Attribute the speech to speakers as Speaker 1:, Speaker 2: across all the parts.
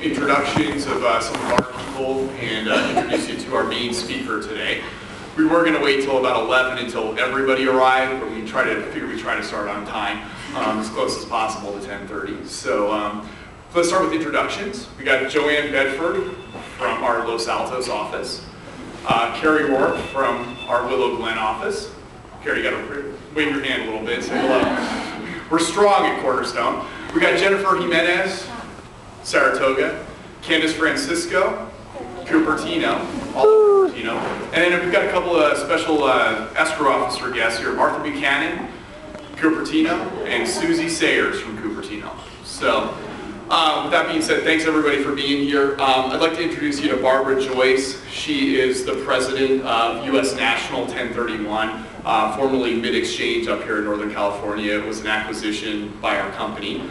Speaker 1: introductions of some of our people and introduce you to our main speaker today. We were going to wait till about 11 until everybody arrived, but we try to start on time, as close as possible to 10:30. So let's start with introductions. We got Joanne Bedford from our Los Altos office, Carrie Rourke from our Willow Glen office. Carrie, you got to wave your hand a little bit, say hello. We're strong at Cornerstone. We got Jennifer Jimenez, Saratoga, Candace Francisco, Cupertino, all of Cupertino. And then we've got a couple of special escrow officer guests here, Martha Buchanan, Cupertino, and Susie Sayers from Cupertino. So with that being said, thanks everybody for being here. I'd like to introduce you to Barbara Joyce. She is the president of U.S. National 1031, formerly Mid-Exchange up here in Northern California. It was an acquisition by our company.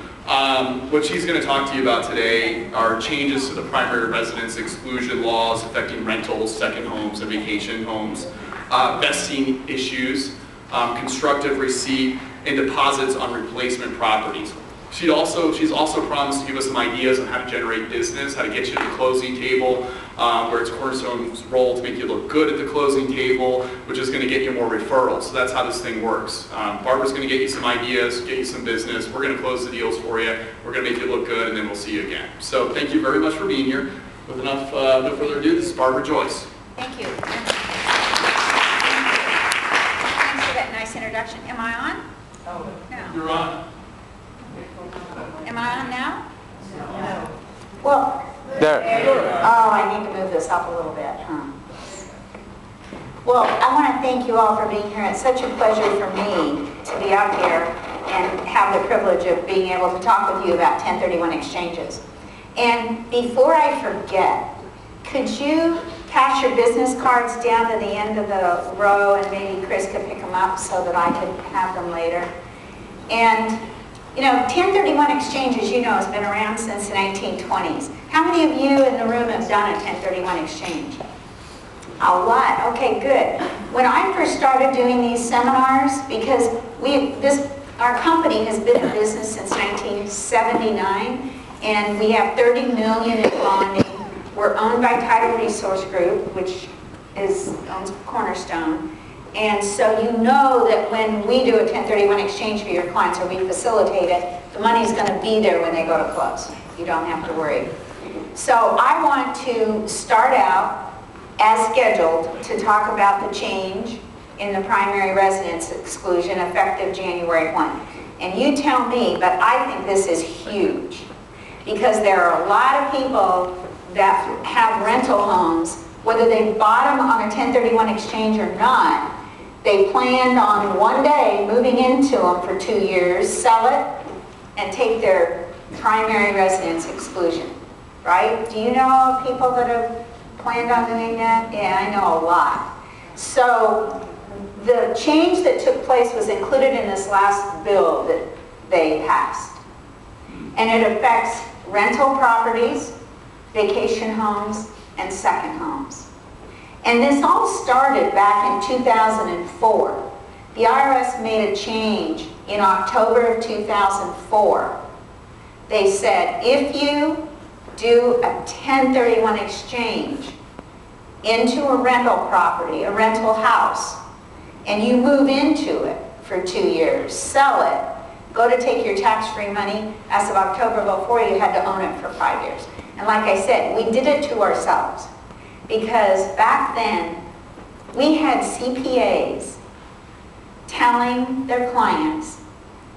Speaker 1: What she's going to talk to you about today are changes to the primary residence exclusion laws affecting rentals, second homes, and vacation homes, vesting issues, constructive receipt, and deposits on replacement properties. She's also promised to give us some ideas on how to generate business, how to get you to the closing table, where it's Cornerstone's role to make you look good at the closing table, which is going to get you more referrals. So that's how this thing works. Barbara's going to get you some ideas, get you some business. We're going to close the deals for you. We're going to make you look good, and then we'll see you again. So thank you very much for being here. With no further ado, this is Barbara Joyce.
Speaker 2: Thank you. Thanks for that nice introduction. Am I on?
Speaker 1: Oh,
Speaker 2: no.
Speaker 1: You're on.
Speaker 2: Am I on now?
Speaker 3: No. Well,
Speaker 4: there.
Speaker 3: Oh, I need to move this up a little bit, huh? Well, I want to thank you all for being here. It's such a pleasure for me to be up here and have the privilege of being able to talk with you about 1031 exchanges. And before I forget, could you pass your business cards down to the end of the row and maybe Chris could pick them up so that I could have them later? And you know, 1031 exchanges, you know, has been around since the 1920s. How many of you in the room have done a 1031 exchange? A lot. Okay, good. When I first started doing these seminars, because our company has been in business since 1979, and we have 30 million in bonding. We're owned by Title Resource Group, which owns Cornerstone. And so you know that when we do a 1031 exchange for your clients, or we facilitate it, the money's going to be there when they go to close. You don't have to worry. So I want to start out, as scheduled, to talk about the change in the primary residence exclusion effective January 1. And you tell me, but I think this is huge, because there are a lot of people that have rental homes, whether they bought them on a 1031 exchange or not. They planned on one day moving into them for 2 years, sell it, and take their primary residence exclusion, right? Do you know people that have planned on doing that? Yeah, I know a lot. So the change that took place was included in this last bill that they passed. And it affects rental properties, vacation homes, and second homes. And this all started back in 2004. The IRS made a change in October of 2004. They said, if you do a 1031 exchange into a rental property, a rental house, and you move into it for 2 years, sell it, go to take your tax-free money, as of October before, you had to own it for 5 years. And like I said, we did it to ourselves. Because back then, we had CPAs telling their clients,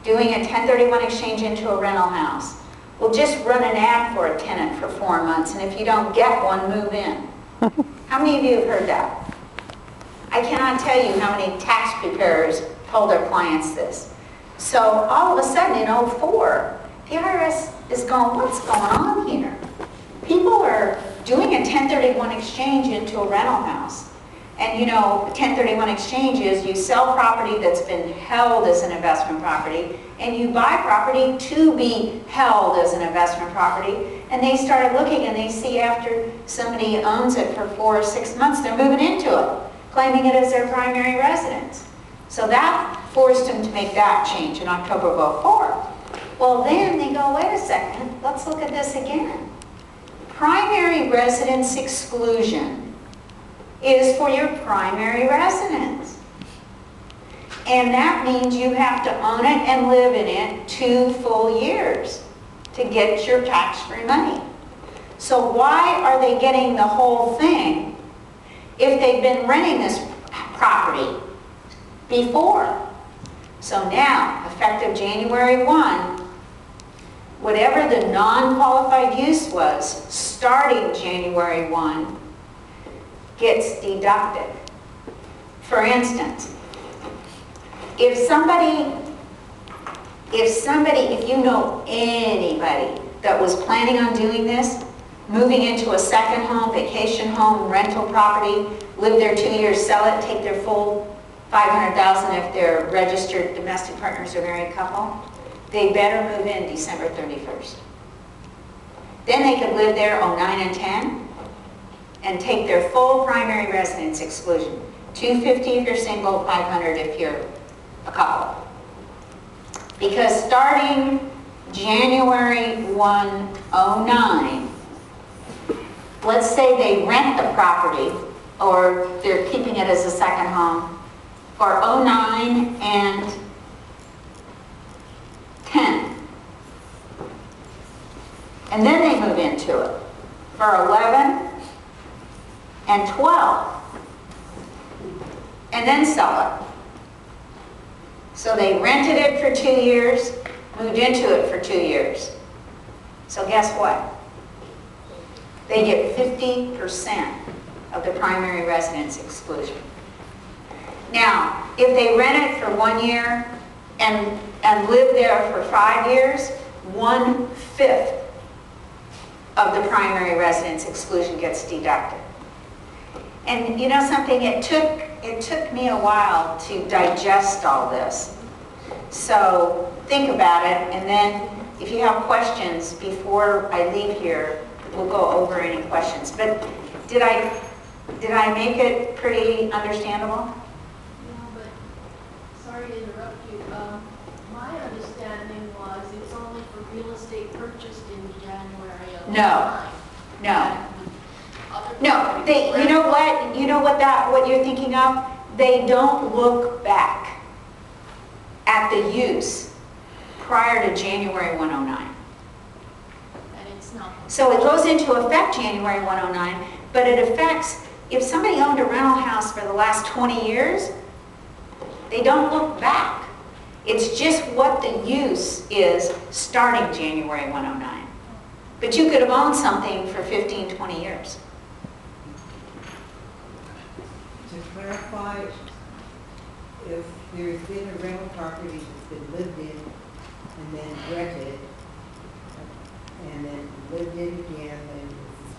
Speaker 3: doing a 1031 exchange into a rental house, we'll just run an ad for a tenant for 4 months, and if you don't get one, move in. How many of you have heard that? I cannot tell you how many tax preparers told their clients this. So all of a sudden in 2004, the IRS is going, what's going on here? People are doing a 1031 exchange into a rental house. And you know, 1031 exchange is you sell property that's been held as an investment property, and you buy property to be held as an investment property. And they started looking, and they see after somebody owns it for 4 or 6 months, they're moving into it, claiming it as their primary residence. So that forced them to make that change in October of 2004. Well, then they go, wait a second, let's look at this again. primary residence exclusion is for your primary residence. And that means you have to own it and live in it 2 full years to get your tax-free money. So why are they getting the whole thing if they've been renting this property before? So now, effective January 1, whatever the non-qualified use was, starting January 1, gets deducted. For instance, if you know anybody that was planning on doing this, moving into a second home, vacation home, rental property, live there 2 years, sell it, take their full $500,000 if they're registered domestic partners or married couple, they better move in December 31st. Then they could live there 09 and 10 and take their full primary residence exclusion. $250 if you're single, $500 if you're a couple. Because starting January 1, 09, let's say they rent the property or they're keeping it as a second home for 09 and 10. And then they move into it for 11 and 12. And then sell it. So they rented it for 2 years, moved into it for 2 years. So guess what? They get 50% of the primary residence exclusion. Now, if they rent it for 1 year and live there for 5 years, 1/5 of the primary residence exclusion gets deducted. And you know something, it took me a while to digest all this. So think about it, and then if you have questions before I leave here, we'll go over any questions. But did I make it pretty understandable?
Speaker 4: No, but sorry to interrupt you. My understanding was it's only for real estate purchased in January of
Speaker 3: No. No.
Speaker 4: Other
Speaker 3: No,
Speaker 4: properties
Speaker 3: you know what? You know what you're thinking of? They don't look back at the use prior to January 109.
Speaker 4: and it's not.
Speaker 3: So it goes into effect January 109, but it affects, if somebody owned a rental house for the last 20 years, they don't look back. It's just what the use is starting January 109. But you could have owned something for 15, 20 years.
Speaker 5: To clarify, if there's been a rental property that's been lived in and then rented, and then lived in again, and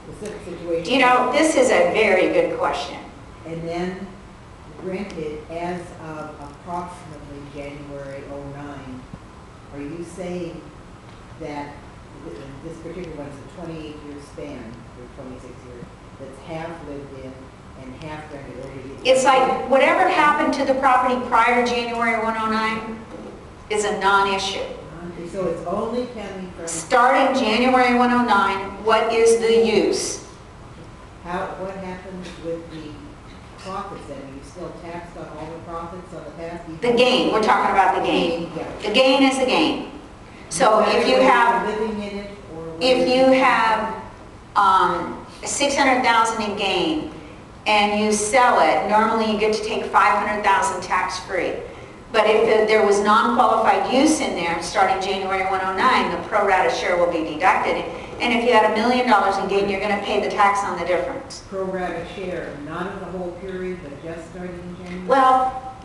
Speaker 5: it's a specific situation.
Speaker 3: You know, this is a very good question.
Speaker 5: And then rented as of approximately January 09, are you saying that this particular one is a 28-year span, or 26 years, that's half lived in and half rented?
Speaker 3: It's like whatever happened to the property prior to January 109 is a non-issue.
Speaker 5: So it's only coming from,
Speaker 3: Starting January 109, what is the use?
Speaker 5: what happens with the profits then? Are you still taxed on all the profits on the past?
Speaker 3: The gain, we're talking about the gain. The gain is the gain. So if you have,
Speaker 5: Living in it, or
Speaker 3: if you have 600,000 in gain and you sell it, normally you get to take 500,000 tax-free. But if there was non-qualified use in there starting January 109, the pro rata share will be deducted. And if you had $1 million in gain, you're going to pay the tax on the difference.
Speaker 5: pro rata share, not of the whole period, but just starting in January?
Speaker 3: Well,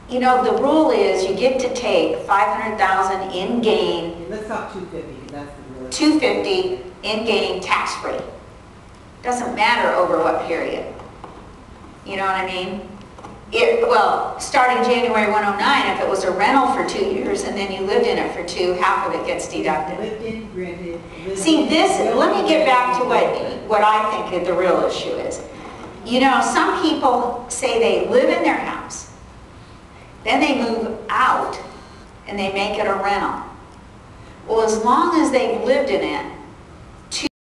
Speaker 3: you know, the rule is you get to take 500,000 in gain,
Speaker 5: Let's talk 250, because that's the rule.
Speaker 3: 250 in gain tax-free. Doesn't matter over what period. You know what I mean? Well, starting January 109, if it was a rental for 2 years and then you lived in it for 2, half of it gets deducted.
Speaker 5: Lived in, rented. lived
Speaker 3: See,
Speaker 5: in,
Speaker 3: this,
Speaker 5: built
Speaker 3: let me get back to
Speaker 5: in.
Speaker 3: what I think the real issue is. You know, some people say they live in their house, then they move out and they make it a rental. Well, as long as they've lived in it